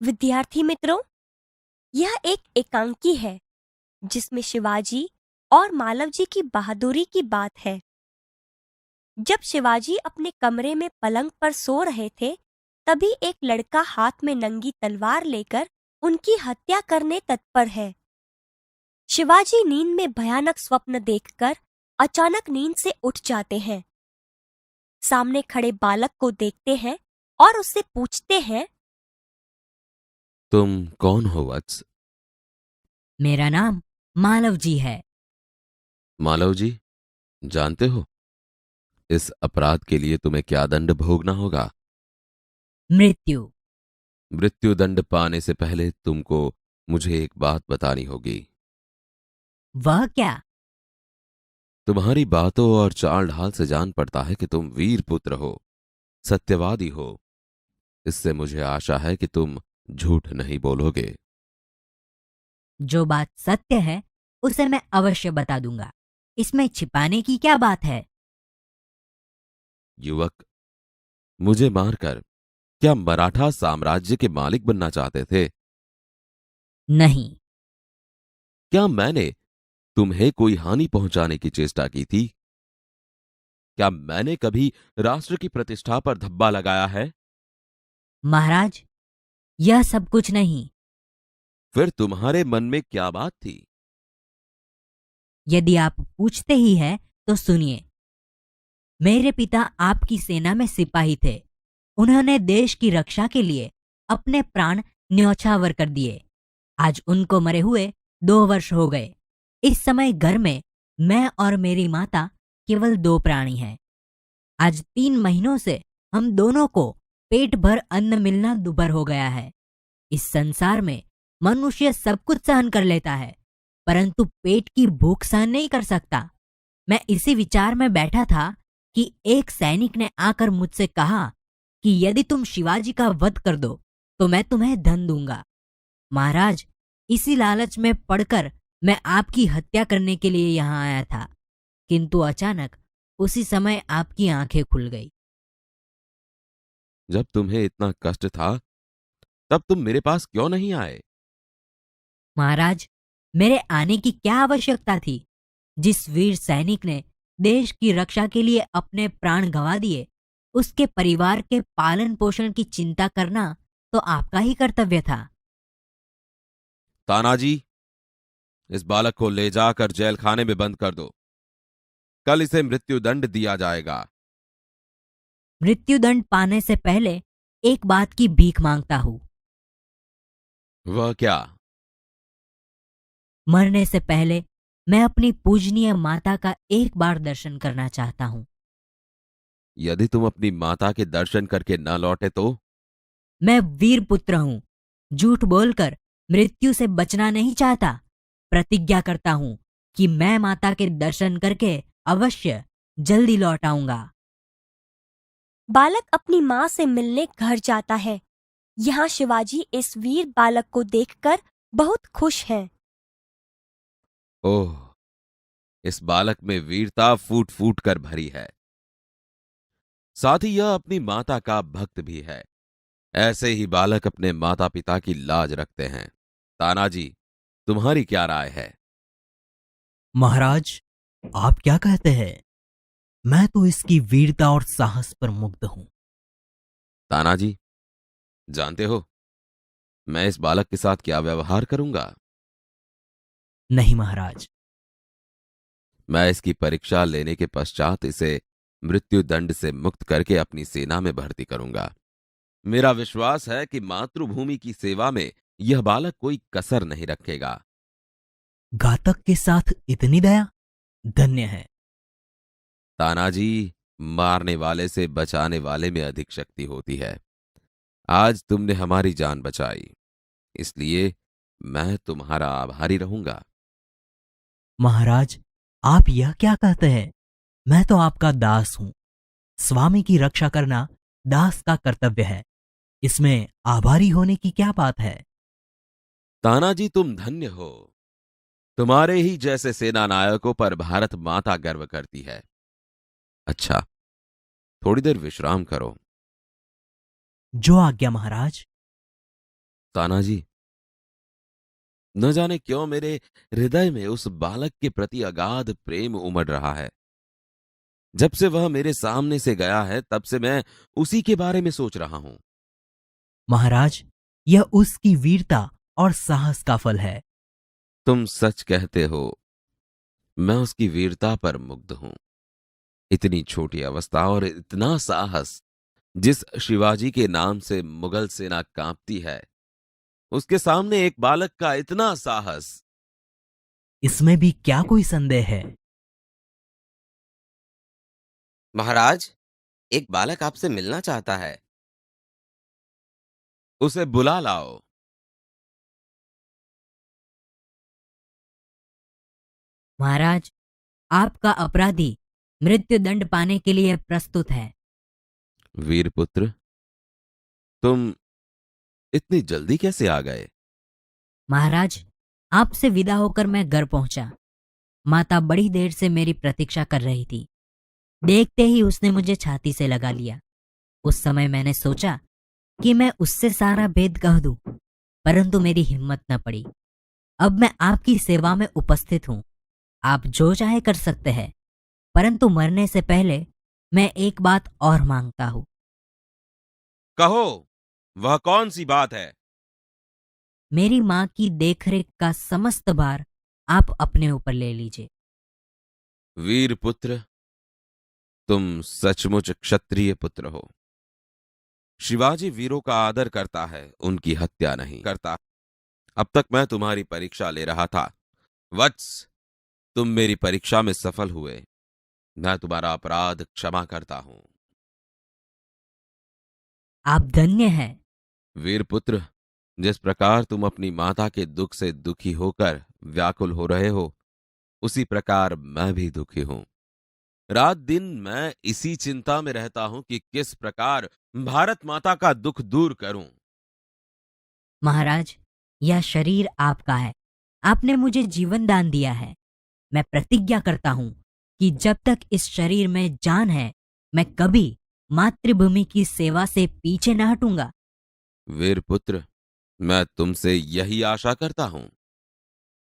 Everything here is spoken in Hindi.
विद्यार्थी मित्रों, यह एक एकांकी है जिसमें शिवाजी और मालव जी की बहादुरी की बात है। जब शिवाजी अपने कमरे में पलंग पर सो रहे थे, तभी एक लड़का हाथ में नंगी तलवार लेकर उनकी हत्या करने तत्पर है। शिवाजी नींद में भयानक स्वप्न देखकर अचानक नींद से उठ जाते हैं। सामने खड़े बालक को देखते हैं और उससे पूछते हैं, तुम कौन हो वत्स? मेरा नाम मालव जी है। मालव जी, जानते हो इस अपराध के लिए तुम्हें क्या दंड भोगना होगा? मृत्यु। मृत्यु दंड पाने से पहले तुमको मुझे एक बात बतानी होगी। वह क्या? तुम्हारी बातों और चाल ढाल से जान पड़ता है कि तुम वीर पुत्र हो, सत्यवादी हो। इससे मुझे आशा है कि तुम झूठ नहीं बोलोगे। जो बात सत्य है उसे मैं अवश्य बता दूंगा। इसमें छिपाने की क्या बात है? युवक, मुझे मारकर क्या मराठा साम्राज्य के मालिक बनना चाहते थे? नहीं। क्या मैंने तुम्हें कोई हानि पहुंचाने की चेष्टा की थी? क्या मैंने कभी राष्ट्र की प्रतिष्ठा पर धब्बा लगाया है? महाराज, यह सब कुछ नहीं। फिर तुम्हारे मन में क्या बात थी? यदि आप पूछते ही हैं तो सुनिए। मेरे पिता आपकी सेना में सिपाही थे। उन्होंने देश की रक्षा के लिए अपने प्राण न्यौछावर कर दिए। आज उनको मरे हुए 2 वर्ष हो गए। इस समय घर में मैं और मेरी माता केवल 2 प्राणी हैं। आज 3 महीनों से हम दोनों को पेट भर अन्न मिलना दुभर हो गया है। इस संसार में मनुष्य सब कुछ सहन कर लेता है, परंतु पेट की भूख सहन नहीं कर सकता। मैं इसी विचार में बैठा था कि एक सैनिक ने आकर मुझसे कहा कि यदि तुम शिवाजी का वध कर दो तो मैं तुम्हें धन दूंगा। महाराज, इसी लालच में पड़कर मैं आपकी हत्या करने के लिए यहां आया था, किंतु अचानक उसी समय आपकी आंखें खुल गई। जब तुम्हें इतना कष्ट था, तब तुम मेरे पास क्यों नहीं आए? महाराज, मेरे आने की क्या आवश्यकता थी? जिस वीर सैनिक ने देश की रक्षा के लिए अपने प्राण गंवा दिए, उसके परिवार के पालन पोषण की चिंता करना तो आपका ही कर्तव्य था। तानाजी, इस बालक को ले जाकर जेल खाने में बंद कर दो। कल इसे मृत्यु दंड दिया जाएगा। मृत्युदंड पाने से पहले एक बात की भीख मांगता हूं। वह क्या? मरने से पहले मैं अपनी पूजनीय माता का एक बार दर्शन करना चाहता हूं। यदि तुम अपनी माता के दर्शन करके न लौटे तो? मैं वीर पुत्र हूं। झूठ बोलकर मृत्यु से बचना नहीं चाहता। प्रतिज्ञा करता हूं कि मैं माता के दर्शन करके अवश्य जल्दी लौट आऊंगा। बालक अपनी माँ से मिलने घर जाता है। यहाँ शिवाजी इस वीर बालक को देखकर बहुत खुश हैं। ओह, इस बालक में वीरता फूट फूट कर भरी है। साथ ही यह अपनी माता का भक्त भी है। ऐसे ही बालक अपने माता पिता की लाज रखते हैं। तानाजी, तुम्हारी क्या राय है? महाराज, आप क्या कहते हैं? मैं तो इसकी वीरता और साहस पर मुग्ध हूं। तानाजी, जानते हो मैं इस बालक के साथ क्या व्यवहार करूंगा? नहीं महाराज। मैं इसकी परीक्षा लेने के पश्चात इसे मृत्यु दंड से मुक्त करके अपनी सेना में भर्ती करूंगा। मेरा विश्वास है कि मातृभूमि की सेवा में यह बालक कोई कसर नहीं रखेगा। घातक के साथ इतनी दया, धन्य है। तानाजी, मारने वाले से बचाने वाले में अधिक शक्ति होती है। आज तुमने हमारी जान बचाई, इसलिए मैं तुम्हारा आभारी रहूंगा। महाराज, आप यह क्या कहते हैं? मैं तो आपका दास हूं। स्वामी की रक्षा करना दास का कर्तव्य है। इसमें आभारी होने की क्या बात है? तानाजी, तुम धन्य हो। तुम्हारे ही जैसे सेना नायकों पर भारत माता गर्व करती है। अच्छा, थोड़ी देर विश्राम करो। जो आज्ञा महाराज। तानाजी, न जाने क्यों मेरे हृदय में उस बालक के प्रति अगाध प्रेम उमड़ रहा है। जब से वह मेरे सामने से गया है तब से मैं उसी के बारे में सोच रहा हूं। महाराज, यह उसकी वीरता और साहस का फल है। तुम सच कहते हो। मैं उसकी वीरता पर मुग्ध हूं। इतनी छोटी अवस्था और इतना साहस। जिस शिवाजी के नाम से मुगल सेना कांपती है, उसके सामने एक बालक का इतना साहस। इसमें भी क्या कोई संदेह है? महाराज, एक बालक आपसे मिलना चाहता है। उसे बुला लाओ। महाराज, आपका अपराधी मृत्यु दंड पाने के लिए प्रस्तुत है। वीरपुत्र, तुम इतनी जल्दी कैसे आ गए? महाराज, आपसे विदा होकर मैं घर पहुंचा। माता बड़ी देर से मेरी प्रतीक्षा कर रही थी। देखते ही उसने मुझे छाती से लगा लिया। उस समय मैंने सोचा कि मैं उससे सारा भेद कह दूं, परंतु मेरी हिम्मत न पड़ी। अब मैं आपकी सेवा में उपस्थित हूं। आप जो चाहे कर सकते हैं, परंतु मरने से पहले मैं एक बात और मांगता हूं। कहो, वह कौन सी बात है? मेरी मां की देखरेख का समस्त भार आप अपने ऊपर ले लीजिए। वीरपुत्र, तुम सचमुच क्षत्रिय पुत्र हो। शिवाजी वीरों का आदर करता है, उनकी हत्या नहीं करता। अब तक मैं तुम्हारी परीक्षा ले रहा था। वत्स, तुम मेरी परीक्षा में सफल हुए। मैं तुम्हारा अपराध क्षमा करता हूं। आप धन्य हैं। वीरपुत्र, जिस प्रकार तुम अपनी माता के दुख से दुखी होकर व्याकुल हो रहे हो, उसी प्रकार मैं भी दुखी हूं। रात दिन मैं इसी चिंता में रहता हूं कि किस प्रकार भारत माता का दुख दूर करूं। महाराज, यह शरीर आपका है। आपने मुझे जीवन दान दिया है। मैं प्रतिज्ञा करता हूं कि जब तक इस शरीर में जान है, मैं कभी मातृभूमि की सेवा से पीछे न हटूंगा। वीरपुत्र, मैं तुमसे यही आशा करता हूं।